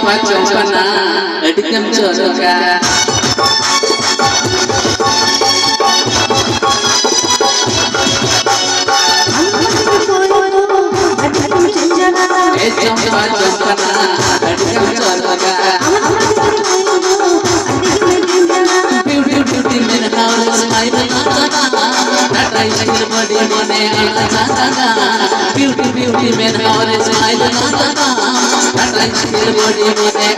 चौपना अडिकम चोरका ए चौपना अडिकम Chorka beauty में house smile Tata skill body बने beauty में house smile Tata skill body बने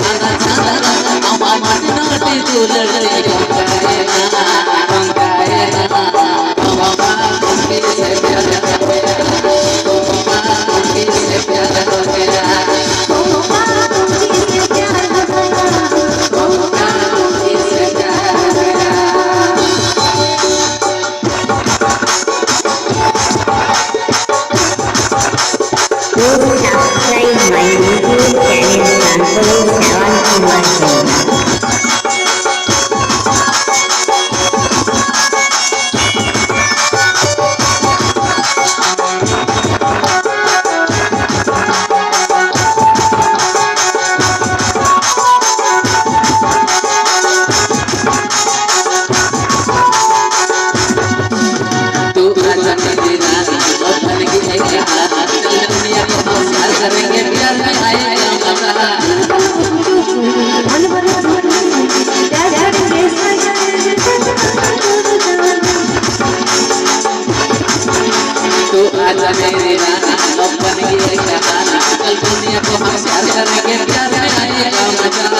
अम्मा माटी नाटी तू लड़ने पंगाएगा अम्मा कुंडी से प्यार हो गया अम्मा कुंडी से प्यार हो गया करेंगे प्यार में आएगा मजा तो आजा मेरे राना अब बन गए कहाना कल दुनिया को हम प्यार करेंगे प्यार में आएगा मजा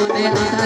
Smile,